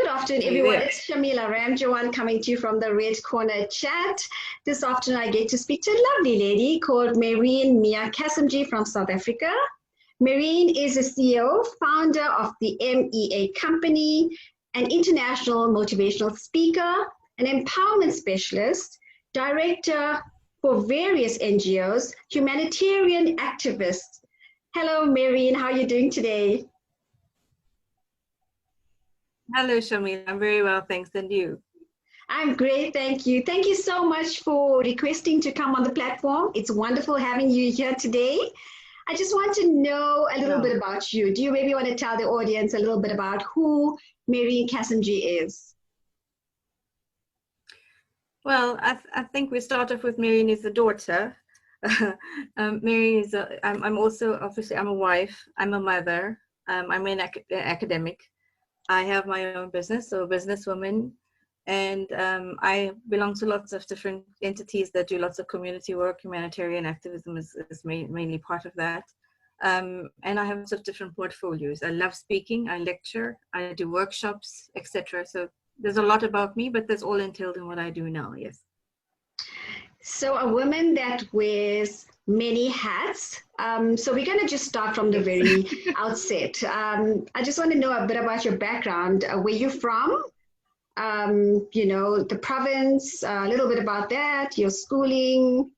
Good afternoon, Are you everyone. there? It's Shamila Ramjawan coming to you from the Red Corner Chat. This afternoon, I get to speak to a lovely lady called Mehreen M.E.A. Cassimjee from South Africa. Mehreen is a CEO, founder of the M.E.A. company, an international motivational speaker, an empowerment specialist, director for various NGOs, humanitarian activist. Hello, Mehreen. How are you doing today? Hello, Shamila. I'm very well, thanks. And you? I'm great, thank you. Thank you so much for requesting to come on the platform. It's wonderful having you here today. I just want to know a little bit about you. Do you maybe want to tell the audience a little bit about who Mehreen Cassimjee is? Well, I think we start off with Mehreen is a daughter. Mehreen is I'm also, obviously, I'm a wife. I'm a mother. I'm an academic. I have my own business, so a businesswoman. And I belong to lots of different entities that do lots of community work. Humanitarian activism is mainly part of that. And I have lots of different portfolios. I love speaking, I lecture, I do workshops, etc. So there's a lot about me, but that's all entailed in what I do now, yes. So a woman that wears many hats. So we're going to just start from the very outset. I just want to know a bit about your background. Where you're from? You know, the province, a little bit about that, your schooling.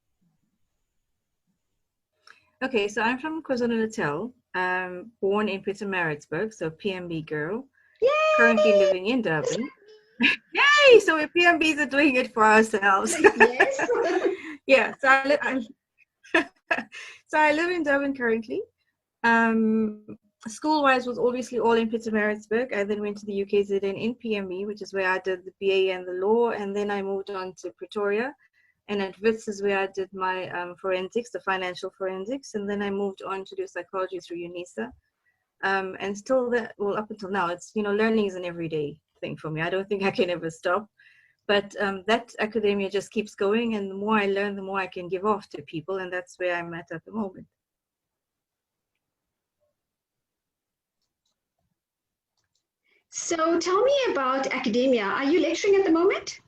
Okay, so I'm from KwaZulu-Natal, born in Pietermaritzburg, so PMB girl. Yay! Currently living in Durban. Yay! So we PMBs are doing it for ourselves. Yes. Yeah, so I live in Durban currently. School-wise was obviously all in Pietermaritzburg. I then went to the UKZN in PMB, which is where I did the BA and the law, and then I moved on to Pretoria. And at WITS is where I did my forensics, the financial forensics, and then I moved on to do psychology through UNISA. And still that, well, up until now, it's, you know, learning is an everyday thing for me. I don't think I can ever stop. But that academia just keeps going, and the more I learn, the more I can give off to people, and that's where I'm at the moment. So tell me about academia. Are you lecturing at the moment?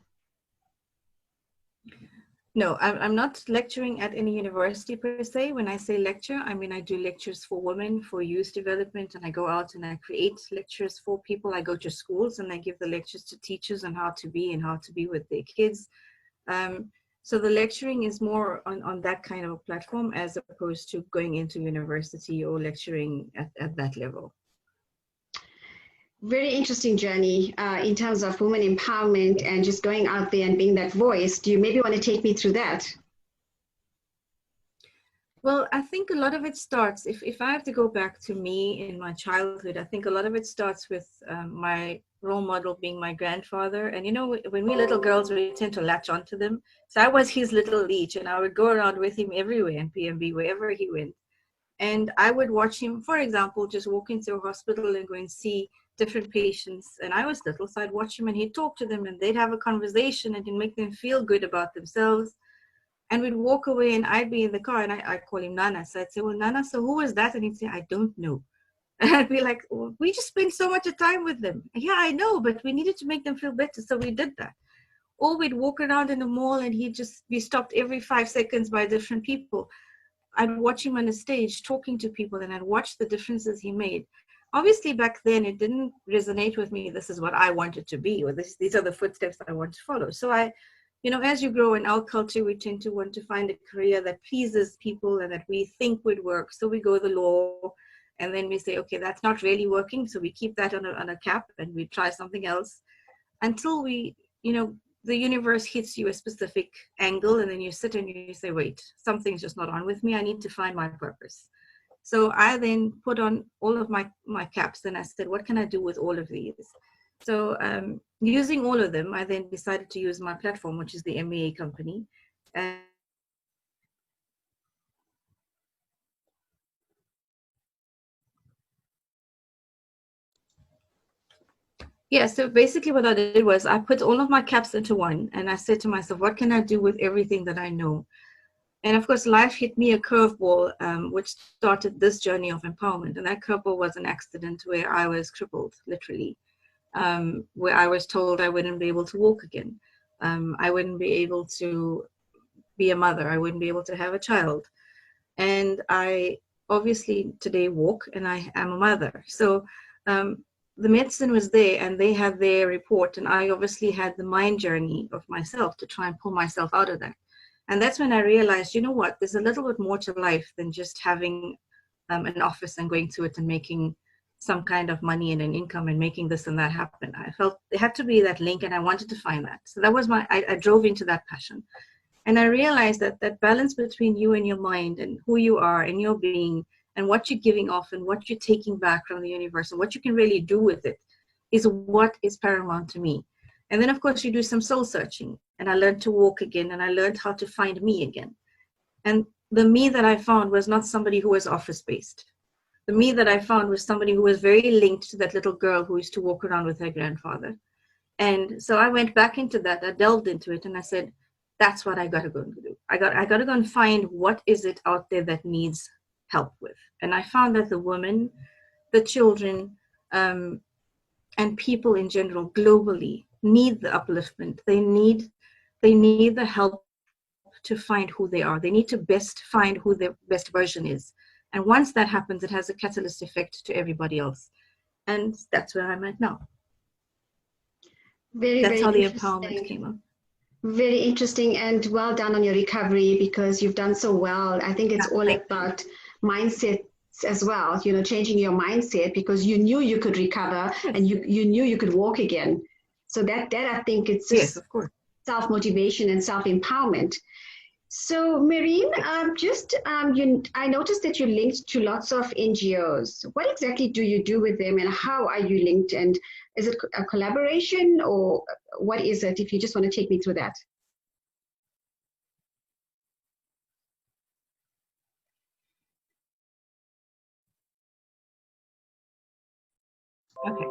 No, I'm not lecturing at any university per se. When I say lecture, I mean I do lectures for women, for youth development, and I go out and I create lectures for people. I go to schools and I give the lectures to teachers on how to be with their kids. So the lecturing is more on that kind of a platform as opposed to going into university or lecturing at that level. Very interesting journey in terms of women empowerment and just going out there and being that voice. Do you maybe want to take me through that? Well, I think a lot of it starts, if I have to go back to me in my childhood, I think a lot of it starts with my role model being my grandfather. And, you know, when we little girls, we tend to latch onto them. So I was his little leech, and I would go around with him everywhere in PMB, wherever he went. And I would watch him, for example, just walk into a hospital and go and see different patients. And I was little, so I'd watch him and he'd talk to them and they'd have a conversation and he'd make them feel good about themselves. And we'd walk away and I'd be in the car and I'd call him Nana. So I'd say, well, Nana, so who was that? And he'd say, I don't know. And I'd be like, well, we just spent so much time with them. Yeah, I know, but we needed to make them feel better. So we did that. Or we'd walk around in the mall and he'd just be stopped every 5 seconds by different people. I'd watch him on a stage talking to people and I'd watch the differences he made. Obviously, back then, it didn't resonate with me. This is what I wanted to be, or these are the footsteps I want to follow. So you know, as you grow in our culture, we tend to want to find a career that pleases people and that we think would work. So we go the law, and then we say, okay, that's not really working. So we keep that on a cap and we try something else until we, you know, the universe hits you a specific angle, and then you sit and you say, wait, something's just not on with me. I need to find my purpose. So I then put on all of my caps and I said, what can I do with all of these? So using all of them, I then decided to use my platform, which is the M.E.A. company. And yeah, so basically what I did was I put all of my caps into one and I said to myself, what can I do with everything that I know? And of course, life hit me a curveball, which started this journey of empowerment. And that curveball was an accident where I was crippled, literally. where I was told I wouldn't be able to walk again. I wouldn't be able to be a mother. I wouldn't be able to have a child. And I obviously today walk and I am a mother. So the medicine was there and they had their report, and I obviously had the mind journey of myself to try and pull myself out of that. And that's when I realized, you know what, there's a little bit more to life than just having an office and going to it and making some kind of money and an income and making this and that happen. I felt there had to be that link, and I wanted to find that. So that was I drove into that passion. And I realized that that balance between you and your mind and who you are and your being and what you're giving off and what you're taking back from the universe and what you can really do with it is what is paramount to me. And then, of course, you do some soul searching. And I learned to walk again, and I learned how to find me again. And the me that I found was not somebody who was office-based. The me that I found was somebody who was very linked to that little girl who used to walk around with her grandfather. And so I went back into that. I delved into it, and I said, that's what I got to go and do. I got to go and find what is it out there that needs help with. And I found that the women, the children, and people in general globally need the upliftment. They need the help to find who they are. They need to best find who their best version is. And once that happens, it has a catalyst effect to everybody else. And that's where I'm at now. Very, that's very how the interesting. empowerment came up. Very interesting, and well done on your recovery, because you've done so well. I think it's all about mindset as well, you know, changing your mindset, because you knew you could recover and you knew you could walk again. So that I think it's just of course, self-motivation and self-empowerment. So Mehreen, I noticed that you linked to lots of NGOs. What exactly do you do with them, and how are you linked? And is it a collaboration, or what is it? If you just want to take me through that. Okay.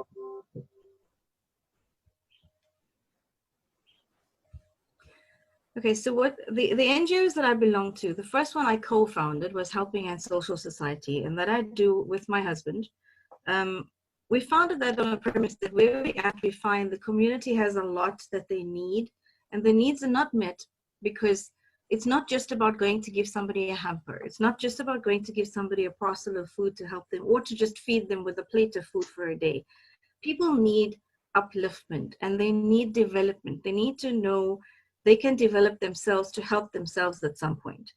Okay, so what the NGOs that I belong to, the first one I co-founded was Helping Hand Social Society, and that I do with my husband. We founded that on a premise that where we're at, we find the community has a lot that they need, and the needs are not met because it's not just about going to give somebody a hamper. It's not just about going to give somebody a parcel of food to help them, or to just feed them with a plate of food for a day. People need upliftment and they need development. They need to know they can develop themselves to help themselves at some point.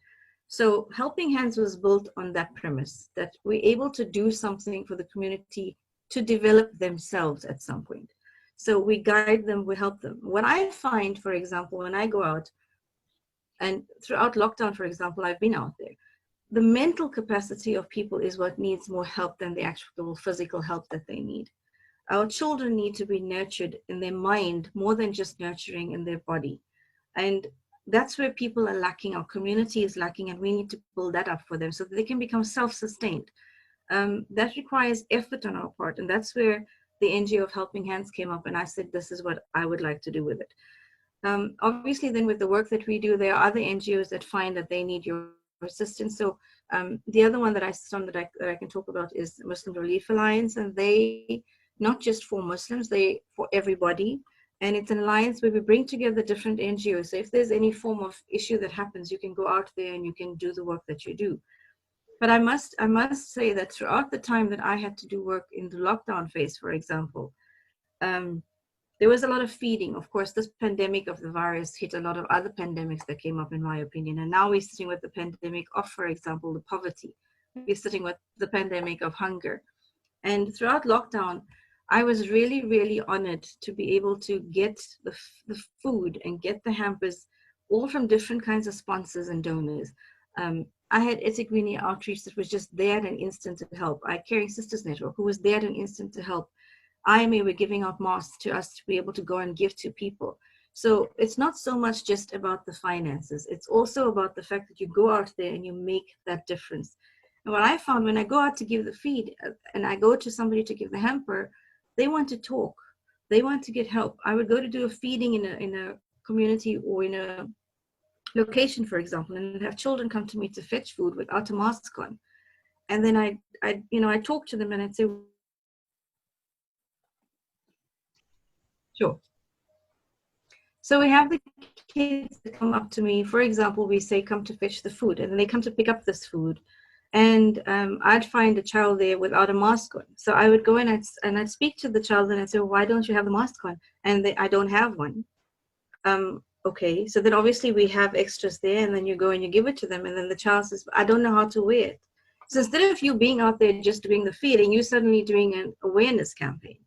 So Helping Hands was built on that premise, that we're able to do something for the community to develop themselves at some point. So we guide them, we help them. What I find, for example, when I go out, and throughout lockdown, for example, I've been out there, the mental capacity of people is what needs more help than the actual physical help that they need. Our children need to be nurtured in their mind more than just nurturing in their body. And that's where people are lacking, our community is lacking, and we need to build that up for them so that they can become self-sustained. That requires effort on our part, and that's where the NGO of Helping Hands came up, and I said, this is what I would like to do with it. Obviously, then with the work that we do, there are other NGOs that find that they need your assistance. So the other one that I can talk about is Muslim Relief Alliance, and they not just for Muslims, they for everybody. And it's an alliance where we bring together different NGOs. So if there's any form of issue that happens, you can go out there and you can do the work that you do. But I must say that throughout the time that I had to do work in the lockdown phase, for example, there was a lot of feeding. Of course, this pandemic of the virus hit a lot of other pandemics that came up, in my opinion. And now we're sitting with the pandemic of, for example, the poverty. We're sitting with the pandemic of hunger. And throughout lockdown, I was really, really honored to be able to get the food and get the hampers, all from different kinds of sponsors and donors. I had eThekwini Outreach that was just there at an instant to help. I had Caring Sisters Network, who was there at an instant to help. M.E.A were giving out masks to us to be able to go and give to people. So it's not so much just about the finances. It's also about the fact that you go out there and you make that difference. And what I found when I go out to give the feed and I go to somebody to give the hamper, they want to talk. They want to get help. I would go to do a feeding in a community or in a location, for example, and have children come to me to fetch food without a mask on. And then I talk to them and I'd say, Sure. So we have the kids that come up to me. For example, we say, come to fetch the food, and then they come to pick up this food. And I'd find a child there without a mask on. So I would go in and I'd speak to the child and I'd say, why don't you have the mask on? And I don't have one. Okay, so then obviously we have extras there, and then you go and you give it to them, and then the child says, I don't know how to wear it. So instead of you being out there just doing the feeding, you're suddenly doing an awareness campaign.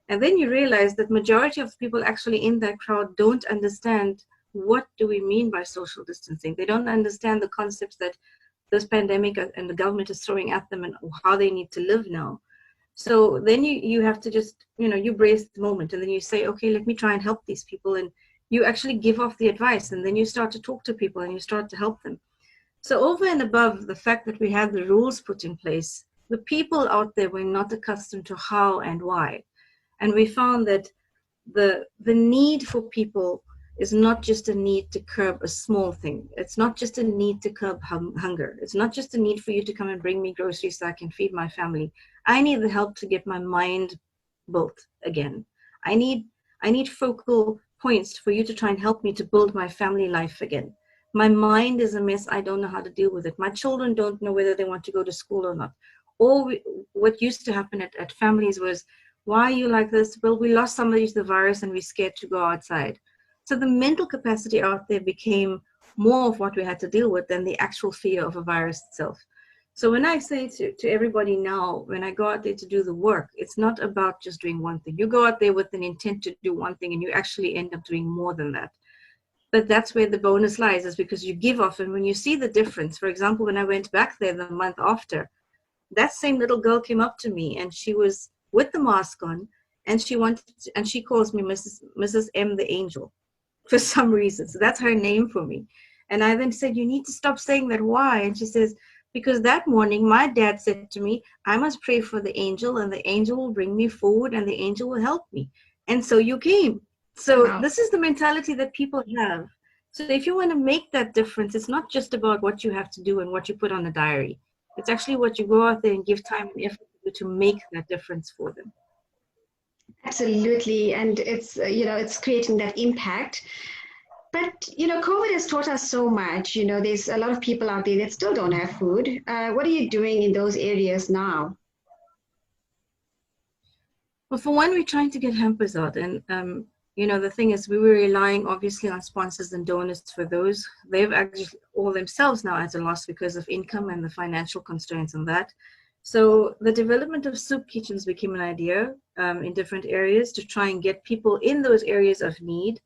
And then you realize that majority of people actually in that crowd don't understand what do we mean by social distancing. They don't understand the concepts that this pandemic and the government is throwing at them and how they need to live now. So then you have to just, you brace the moment, and then you say, okay, let me try and help these people. And you actually give off the advice, and then you start to talk to people and you start to help them. So over and above the fact that we had the rules put in place, the people out there were not accustomed to how and why. And we found that the need for people is not just a need to curb a small thing. It's not just a need to curb hunger. It's not just a need for you to come and bring me groceries so I can feed my family. I need the help to get my mind built again. I need focal points for you to try and help me to build my family life again. My mind is a mess. I don't know how to deal with it. My children don't know whether they want to go to school or not. What used to happen at families was, why are you like this? Well, we lost somebody to the virus and we're scared to go outside. So the mental capacity out there became more of what we had to deal with than the actual fear of a virus itself. So when I say to everybody now, when I go out there to do the work, it's not about just doing one thing. You go out there with an intent to do one thing and you actually end up doing more than that. But that's where the bonus lies, is because you give off. And when you see the difference, for example, when I went back there the month after, that same little girl came up to me and she was with the mask on, and she calls me Mrs. M the Angel for some reason. So that's her name for me. And I then said, you need to stop saying that. Why? And she says, because that morning my dad said to me, I must pray for the angel, and the angel will bring me food, and the angel will help me. And so you came. So Wow. this is the mentality that people have. So if you want to make that difference, it's not just about what you have to do and what you put on a diary. It's actually what you go out there and give time and effort to make that difference for them. Absolutely. And it's, it's creating that impact. But, COVID has taught us so much. There's a lot of people out there that still don't have food. What are you doing in those areas now? Well, for one, we're trying to get hampers out. And, the thing is, we were relying obviously on sponsors and donors for those. They've actually all themselves now at a loss because of income and the financial constraints on that. So the development of soup kitchens became an idea in different areas to try and get people in those areas of need.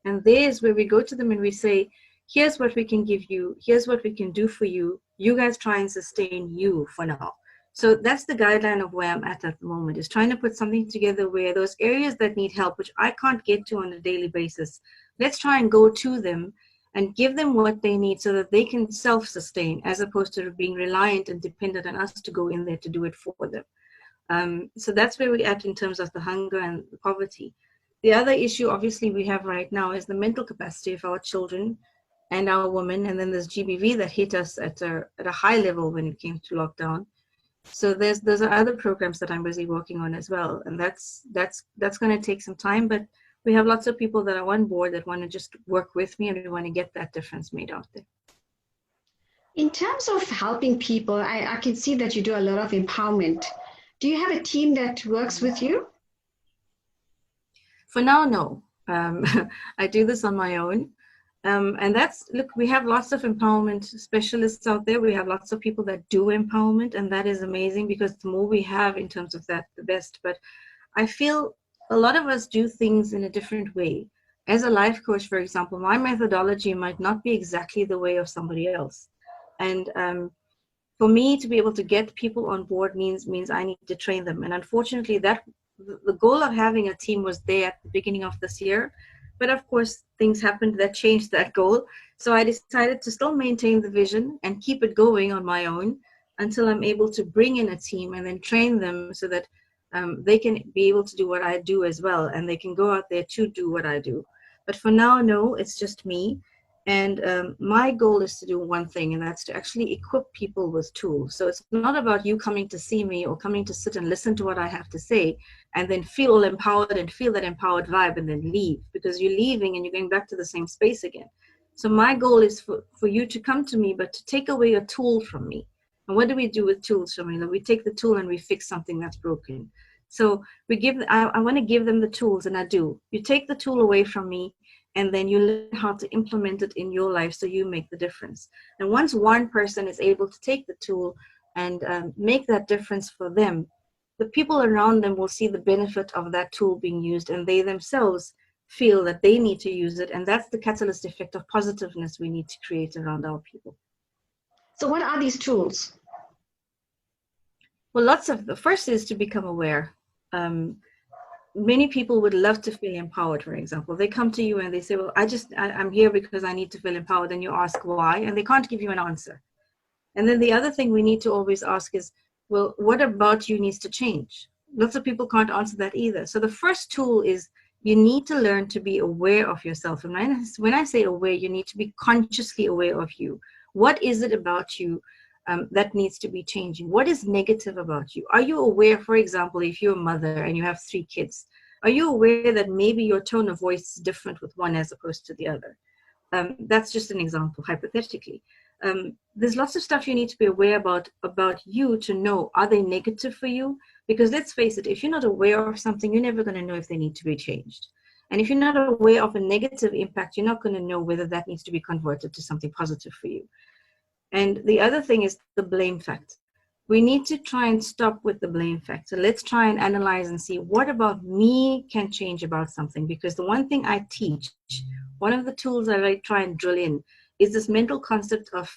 And there's where we go to them and we say, here's what we can give you. Here's what we can do for you. You guys try and sustain you for now. So that's the guideline of where I'm at the moment, is trying to put something together where those areas that need help, which I can't get to on a daily basis, let's try and go to them and give them what they need so that they can self-sustain, as opposed to being reliant and dependent on us to go in there to do it for them. So that's where we're at in terms of the hunger and the poverty. The other issue obviously we have right now is the mental capacity of our children and our women, and then there's GBV that hit us at a high level when it came to lockdown. So those are other programs that I'm busy working on as well, and that's going to take some time, but we have lots of people that are on board that want to just work with me, and we want to get that difference made out there. In terms of helping people, I can see that you do a lot of empowerment. Do you have a team that works with you? For now, no. I do this on my own. And look, we have lots of empowerment specialists out there. We have lots of people that do empowerment, and that is amazing, because the more we have in terms of that, the best. But I feel a lot of us do things in a different way. As a life coach, for example, my methodology might not be exactly the way of somebody else. And for me to be able to get people on board means I need to train them. And unfortunately, the goal of having a team was there at the beginning of this year. But of course, things happened that changed that goal. So I decided to still maintain the vision and keep it going on my own until I'm able to bring in a team and then train them so that they can be able to do what I do as well. And they can go out there to do what I do. But for now, no, it's just me. And my goal is to do one thing, and that's to actually equip people with tools. So it's not about you coming to see me or coming to sit and listen to what I have to say and then feel all empowered and feel that empowered vibe and then leave, because you're leaving and you're going back to the same space again. So my goal is for you to come to me, but to take away a tool from me. And what do we do with tools, Shamila? We take the tool and we fix something that's broken. So I want to give them the tools, and I do. You take the tool away from me, and then you learn how to implement it in your life so you make the difference. And once one person is able to take the tool and make that difference for them, the people around them will see the benefit of that tool being used, and they themselves feel that they need to use it. And that's the catalyst effect of positiveness we need to create around our people. So what are these tools? Well, the first is to become aware. Many people would love to feel empowered, for example. They come to you and they say, well, I'm here because I need to feel empowered. And you ask why, and they can't give you an answer. And then the other thing we need to always ask is, well, what about you needs to change? Lots of people can't answer that either. So the first tool is you need to learn to be aware of yourself. And when I say aware, you need to be consciously aware of you. What is it about you that needs to be changing? What is negative about you? Are you aware, for example, if you're a mother and you have 3 kids, are you aware that maybe your tone of voice is different with one as opposed to the other? That's just an example, hypothetically. There's lots of stuff you need to be aware about you to know, are they negative for you? Because let's face it, if you're not aware of something, you're never going to know if they need to be changed. And if you're not aware of a negative impact, you're not going to know whether that needs to be converted to something positive for you. And the other thing is the blame factor. We need to try and stop with the blame factor. Let's try and analyze and see what about me can change about something. Because the one thing I teach, one of the tools that I try and drill in is this mental concept of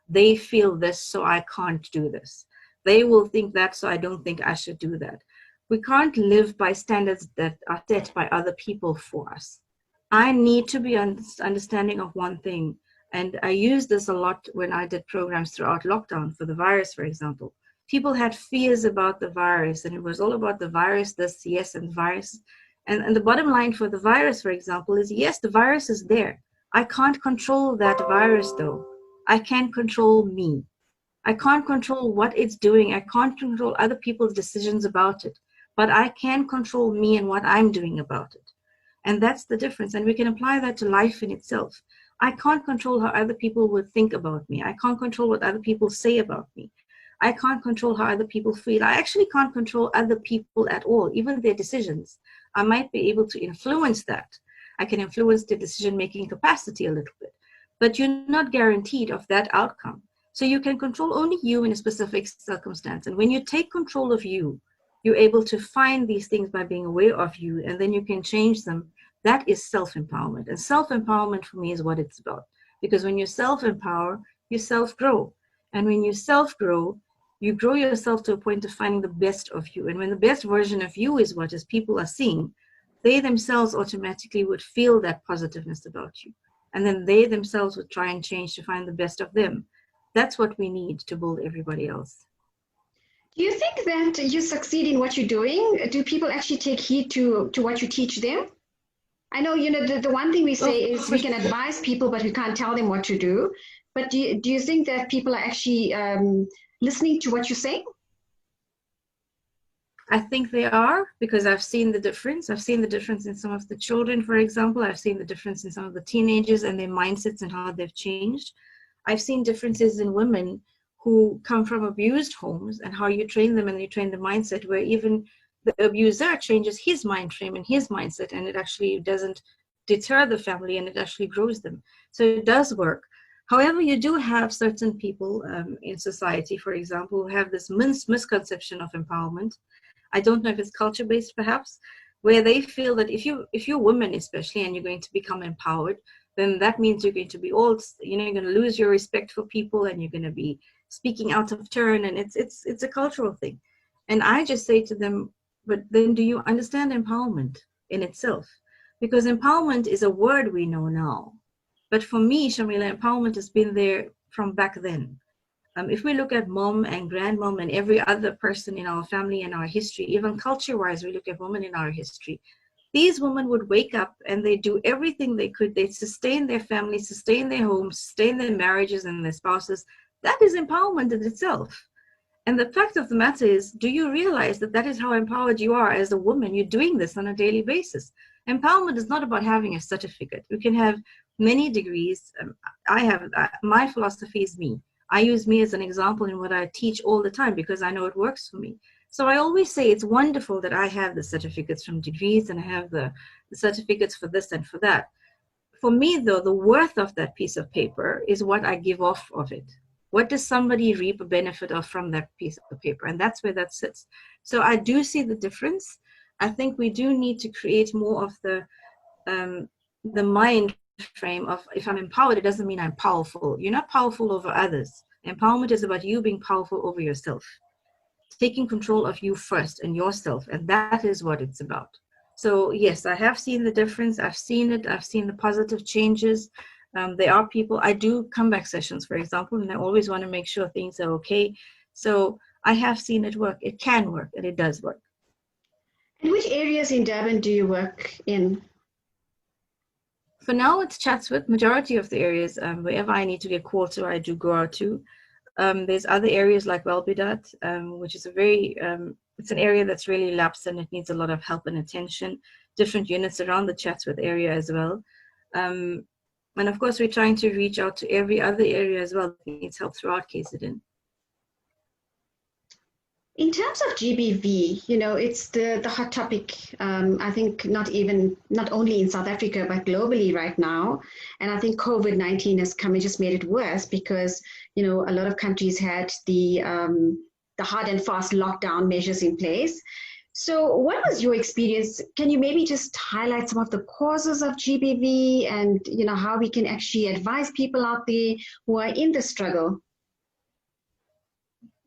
they feel this, so I can't do this. They will think that, so I don't think I should do that. We can't live by standards that are set by other people for us. I need to be understanding of one thing. And I used this a lot when I did programs throughout lockdown for the virus, for example. People had fears about the virus, and it was all about the virus, this, yes, and the virus. And the bottom line for the virus, for example, is yes, the virus is there. I can't control that virus, though. I can control me. I can't control what it's doing. I can't control other people's decisions about it. But I can control me and what I'm doing about it. And that's the difference. And we can apply that to life in itself. I can't control how other people would think about me. I can't control what other people say about me. I can't control how other people feel. I actually can't control other people at all, even their decisions. I might be able to influence that. I can influence their decision-making capacity a little bit, but you're not guaranteed of that outcome. So you can control only you in a specific circumstance. And when you take control of you, you're able to find these things by being aware of you, and then you can change them. That is self-empowerment. And self-empowerment for me is what it's about. Because when you self-empower, you self-grow. And when you self-grow, you grow yourself to a point of finding the best of you. And when the best version of you is what is people are seeing, they themselves automatically would feel that positiveness about you. And then they themselves would try and change to find the best of them. That's what we need to build everybody else. Do you think that you succeed in what you're doing? Do people actually take heed to what you teach them? I know, the one thing we say is we can advise people, but we can't tell them what to do. But do you think that people are actually listening to what you say? I think they are, because I've seen the difference. I've seen the difference in some of the children, for example. I've seen the difference in some of the teenagers and their mindsets and how they've changed. I've seen differences in women who come from abused homes and how you train them and you train the mindset, where even the abuser changes his mind frame and his mindset, and it actually doesn't deter the family and it actually grows them. So it does work. However, you do have certain people in society, for example, who have this misconception of empowerment. I don't know if it's culture-based perhaps, where they feel that if you're women especially and you're going to become empowered, then that means you're going to be you're going to lose your respect for people and you're going to be speaking out of turn, and it's a cultural thing. And I just say to them, but then do you understand empowerment in itself? Because empowerment is a word we know now. But for me, Shamila, empowerment has been there from back then. If we look at mom and grandmom and every other person in our family and our history, even culture-wise, we look at women in our history, These women would wake up and they do everything they could. They sustain their families, sustain their homes, sustain their marriages and their spouses. That is empowerment in itself. And the fact of the matter is, do you realize that that is how empowered you are as a woman? You're doing this on a daily basis. Empowerment is not about having a certificate. You can have many degrees. My philosophy is me. I use me as an example in what I teach all the time because I know it works for me. So I always say it's wonderful that I have the certificates from degrees and I have the certificates for this and for that. For me, though, the worth of that piece of paper is what I give off of it. What does somebody reap a benefit of from that piece of paper? And that's where that sits. So I do see the difference. I think we do need to create more of the mind frame of, if I'm empowered, it doesn't mean I'm powerful. You're not powerful over others. Empowerment is about you being powerful over yourself, taking control of you first and yourself. And that is what it's about. So yes, I have seen the difference. I've seen it. I've seen the positive changes. There are people, I do comeback sessions, for example, and I always want to make sure things are okay. So I have seen it work. It can work, and it does work. And which areas in Durban do you work in? For now, it's Chatsworth. Majority of the areas, wherever I need to get called to, I do go out to. There's other areas like Welbedat, which is it's an area that's really lapsed and it needs a lot of help and attention. Different units around the Chatsworth area as well. And of course, we're trying to reach out to every other area as well that needs help throughout KZN. In terms of GBV, it's the hot topic, I think not only in South Africa, but globally right now. And I think COVID-19 has come and just made it worse because, a lot of countries had the hard and fast lockdown measures in place. So what was your experience? Can you maybe just highlight some of the causes of GBV and, how we can actually advise people out there who are in the struggle?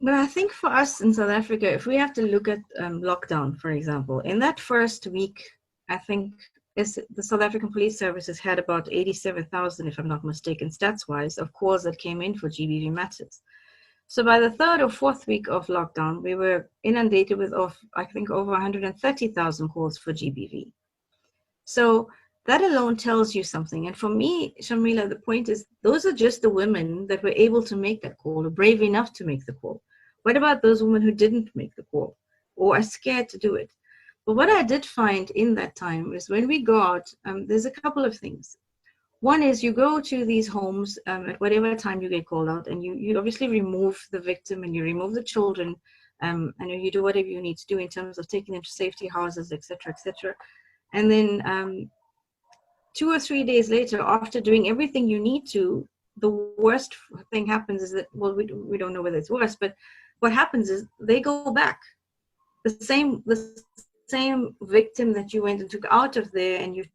But I think for us in South Africa, if we have to look at lockdown, for example, in that first week, I think the South African Police Services had about 87,000, if I'm not mistaken, stats-wise, of calls that came in for GBV matters. So by the third or fourth week of lockdown, we were inundated with, I think, over 130,000 calls for GBV. So that alone tells you something. And for me, Shamila, the point is, those are just the women that were able to make that call, or brave enough to make the call. What about those women who didn't make the call or are scared to do it? But what I did find in that time is when we go out, there's a couple of things. One is you go to these homes at whatever time you get called out, and you obviously remove the victim and you remove the children, and you do whatever you need to do in terms of taking them to safety houses, etc., etc. And then 2 or 3 days later, after doing everything you need to, the worst thing happens is that, well, we don't know whether it's worse, but what happens is they go back. The same victim that you went and took out of there, and you.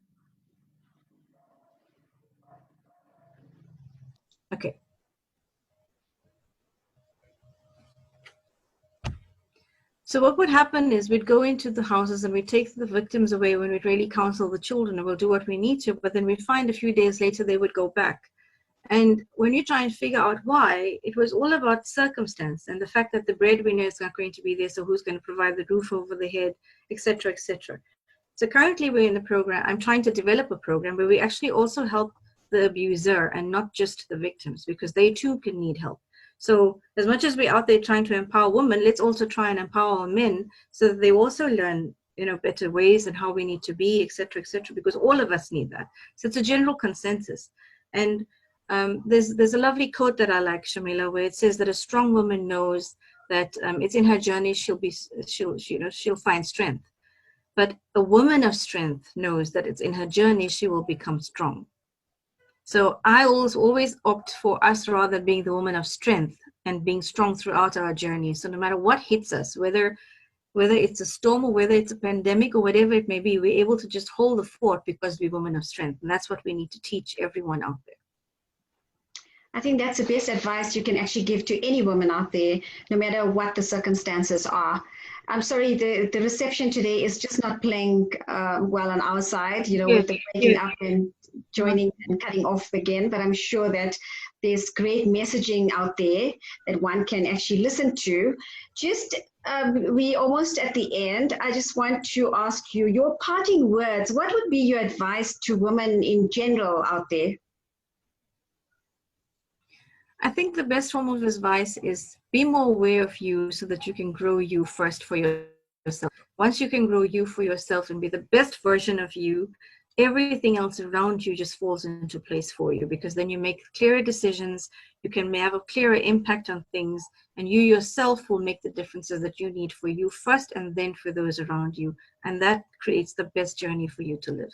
Okay. So what would happen is we'd go into the houses and we'd take the victims away when we'd really counsel the children, and we'll do what we need to, but then we'd find a few days later they would go back. And when you try and figure out why, it was all about circumstance and the fact that the breadwinner is not going to be there, so who's going to provide the roof over the head, etc., etc. So currently we're in the program, I'm trying to develop a program where we actually also help the abuser and not just the victims, because they too can need help. So as much as we're out there trying to empower women, let's also try and empower men so that they also learn, better ways and how we need to be, etc., because all of us need that. So it's a general consensus. And there's a lovely quote that I like, Shamila, where it says that a strong woman knows that it's in her journey she'll find strength. But a woman of strength knows that it's in her journey she will become strong. So I always opt for us rather being the woman of strength and being strong throughout our journey. So no matter what hits us, whether it's a storm or whether it's a pandemic or whatever it may be, we're able to just hold the fort because we're women of strength. And that's what we need to teach everyone out there. I think that's the best advice you can actually give to any woman out there, no matter what the circumstances are. I'm sorry, the reception today is just not playing well on our side, you know, Yes, with the breaking yes. up and joining and cutting off again. But I'm sure that there's great messaging out there that one can actually listen to. Just, we almost at the end. I just want to ask you your parting words. What would be your advice to women in general out there? I think the best form of advice is be more aware of you so that you can grow you first for yourself. Once you can grow you for yourself and be the best version of you, everything else around you just falls into place for you, because then you make clearer decisions, you can have a clearer impact on things, and you yourself will make the differences that you need for you first and then for those around you. And that creates the best journey for you to live.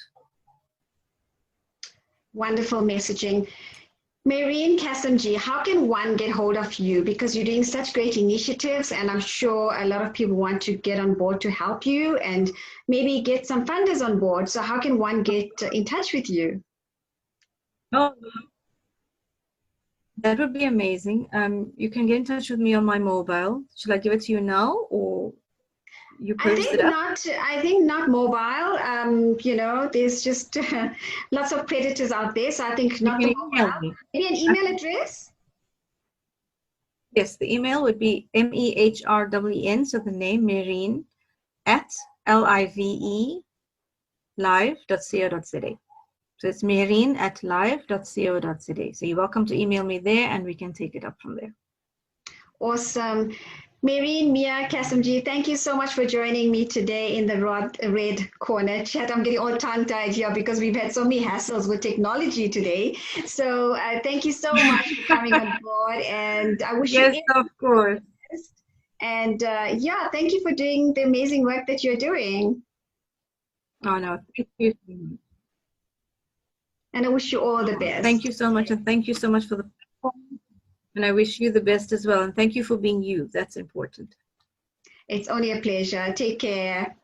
Wonderful messaging. Mehreen, Cassimjee, how can one get hold of you? Because you're doing such great initiatives, and I'm sure a lot of people want to get on board to help you and maybe get some funders on board. So how can one get in touch with you? Oh, that would be amazing. You can get in touch with me on my mobile. Should I give it to you now, or you post it up? I think not mobile. You know, there's just lots of predators out there. So I think You not can the email mobile. me. Maybe an email address? Yes, the email would be MEHREN, so the name Mehreen at LIVE live.co.za. So it's Mehreen at live.co.za. So you're welcome to email me there and we can take it up from there. Awesome. Mehreen, M.E.A, Cassimjee, thank you so much for joining me today in the Red Corner chat. I'm getting all tongue-tied here because we've had so many hassles with technology today. So thank you so much for coming on board, and I wish yes, you of course. And yeah, thank you for doing the amazing work that you're doing. Oh, no, thank you. And I wish you all the best. Thank you so much, and thank you so much for the platform. And I wish you the best as well. And thank you for being you. That's important. It's only a pleasure. Take care.